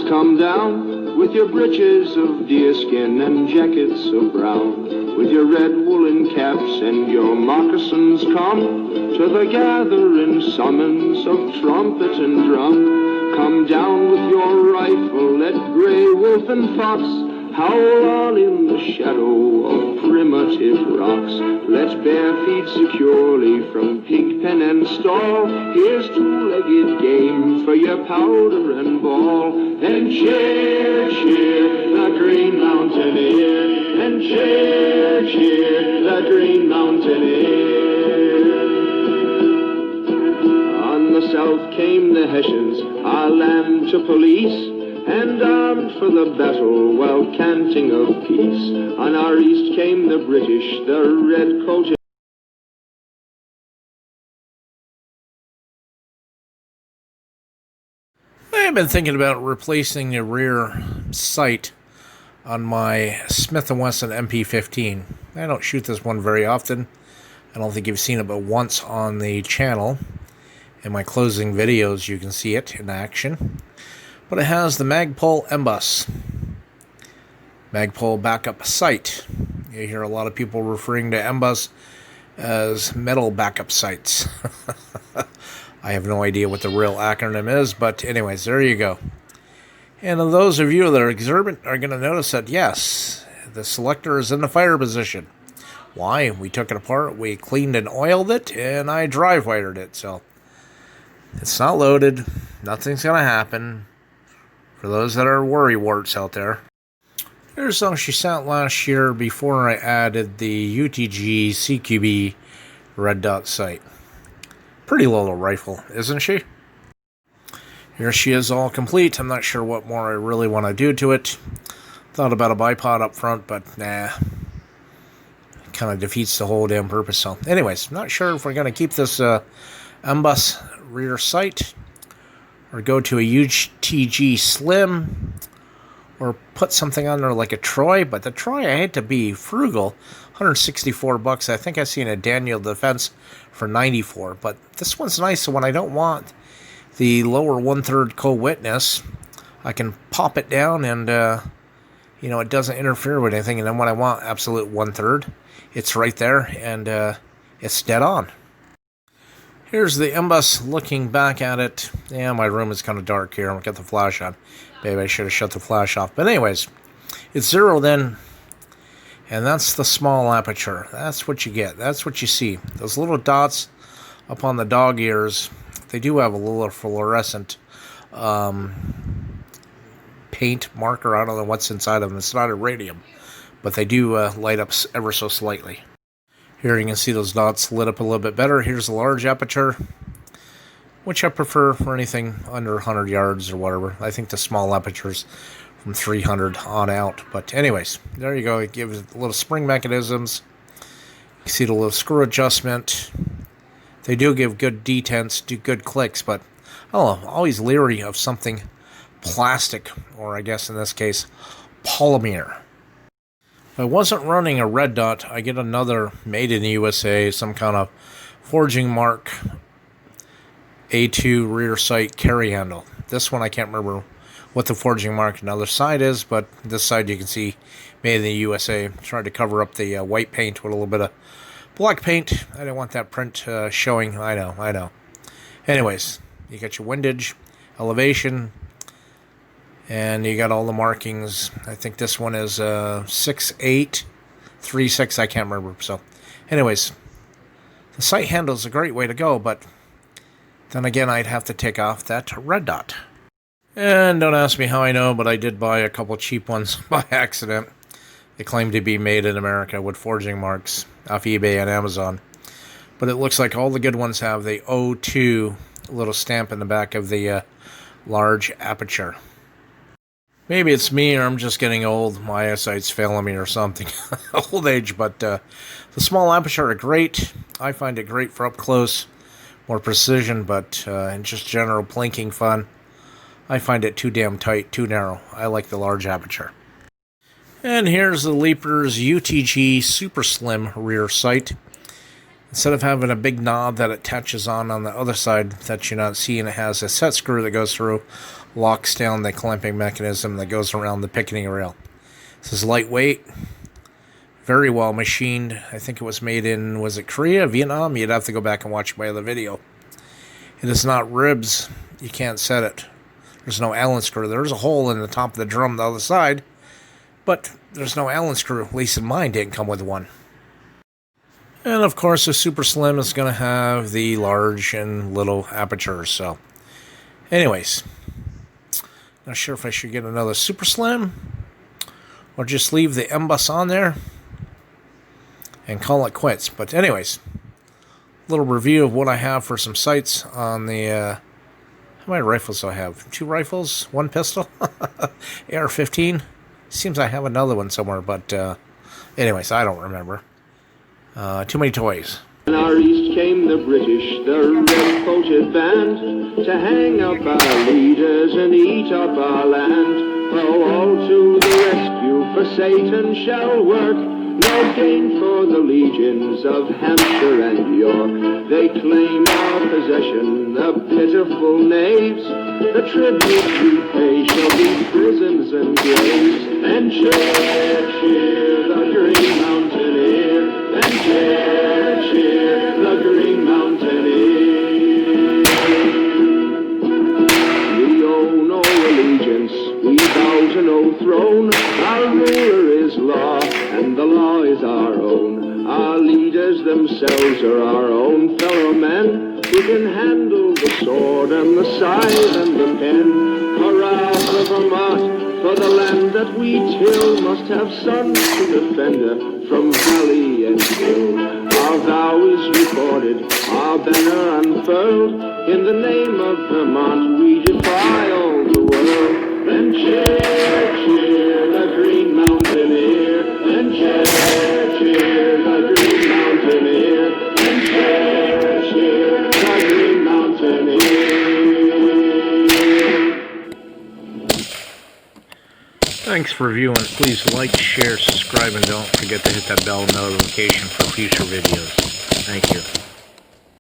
come down with your breeches of deerskin and jackets of brown, with your red woolen caps and your moccasins, come to the gathering summons of trumpet and drum. Come down with your rifle, let gray wolf and fox howl all in the shadow of primitive rocks. Let bare feet securely from pig pen and stall. Here's two-legged game for your powder and ball. And cheer, cheer, the Green Mountaineer. And cheer, cheer, the Green Mountaineer. On the south came the Hessians, our land to police, and armed for the battle while canting of peace. On our east came the British, the red-coated. I've been thinking about replacing the rear sight on my Smith & Wesson MP15. I don't shoot this one very often. I don't think you've seen it but once on the channel. In my closing videos you can see it in action. But it has the Magpul MBUS, Magpul backup sight. You hear a lot of people referring to MBUS as metal backup sights. I have no idea what the real acronym is, but anyways, there you go. And those of you that are observant are going to notice that, yes, the selector is in the fire position. Why? We took it apart, we cleaned and oiled it, and I dry fired it. So it's not loaded. Nothing's going to happen. For those that are worry warts out there. Here's how she sat last year before I added the UTG CQB red dot sight. Pretty little rifle, isn't she? Here she is all complete. I'm not sure what more I really want to do to it. Thought about a bipod up front, but nah. Kind of defeats the whole damn purpose. So anyways, not sure if we're going to keep this MBUS rear sight, or go to a UTG Slim, or put something on there like a Troy. But the Troy, I hate to be frugal, $164. I think I've seen a Daniel Defense for $94. But this one's nice, so when I don't want the lower 1/3 co-witness, I can pop it down and, it doesn't interfere with anything. And then when I want absolute 1/3, it's right there, and it's dead on. Here's the MBUS looking back at it. Yeah, my room is kind of dark here. I'll get the flash on. Maybe I should have shut the flash off. But anyways, it's zeroed in. And that's the small aperture. That's what you get. That's what you see. Those little dots up on the dog ears, they do have a little fluorescent paint marker. I don't know what's inside of them. It's not iridium. But they do light up ever so slightly. Here you can see those dots lit up a little bit better. Here's the large aperture, which I prefer for anything under 100 yards or whatever. I think the small aperture's from 300 on out. But anyways, there you go. It gives little spring mechanisms. You see the little screw adjustment. They do give good detents, do good clicks, but I don't know, I'm always leery of something plastic, or I guess in this case, polymer. If I wasn't running a red dot, I get another made in the USA, some kind of forging mark A2 rear sight carry handle. This one I can't remember what the forging mark on the other side is, but this side you can see made in the USA. Tried to cover up the white paint with a little bit of black paint. I didn't want that print showing. I know. Anyways, you got your windage, elevation, and you got all the markings. I think this one is 6836. I can't remember. So, anyways, the sight handle is a great way to go, but then again, I'd have to take off that red dot. And don't ask me how I know, but I did buy a couple cheap ones by accident. They claim to be made in America with forging marks off eBay and Amazon. But it looks like all the good ones have the O2 little stamp in the back of the large aperture. Maybe it's me, or I'm just getting old. My eyesight's failing me or something. Old age, but the small aperture are great. I find it great for up close, more precision, but in just general plinking fun, I find it too damn tight, too narrow. I like the large aperture. And here's the Leaper's UTG Super Slim rear sight. Instead of having a big knob that attaches on the other side that you're not seeing, it has a set screw that goes through locks down the clamping mechanism that goes around the picketing rail. This is lightweight, very well machined. I think it was made in, was it Korea, Vietnam? You'd have to go back and watch my other video. It is not ribs. You can't set it. There's no Allen screw. There's a hole in the top of the drum the other side, but there's no Allen screw. At least in mine didn't come with one. And of course, the Super Slim is going to have the large and little apertures. So, anyways, not sure if I should get another Super Slim or just leave the M-Bus on there and call it quits. But anyways, little review of what I have for some sights on the, how many rifles do I have? 2 rifles, 1 pistol, AR15. Seems I have another one somewhere, but anyways, I don't remember. Too many toys. In our east came the British, the red-coated band, to hang up our leaders and eat up our land. Oh, all to the rescue, for Satan shall work. No gain for the legions of Hampshire and York. They claim our possession, the pitiful knaves. The tribute we pay shall be prisons and graves. And cheer, cheer, the Green Mountaineer. And cheer, cheer, the Green Mountaineer. We owe no allegiance, we bow to no throne. Our ruler is law, and the law is our own. Our leaders themselves are our own fellow men, who can handle the sword and the scythe and the pen. Hurrah for Vermont, for the land that we till must have sons to defend her from valley and hill. Our vow is recorded, our banner unfurled. In the name of Vermont we defy all the world. Then cheer, cheer, the Green Mountaineer. Then cheer, cheer, the Green Mountaineer. Then cheer, cheer, the Green Mountaineer. Thanks for viewing. Please like, share, subscribe, and don't forget to hit that bell notification for future videos. Thank you.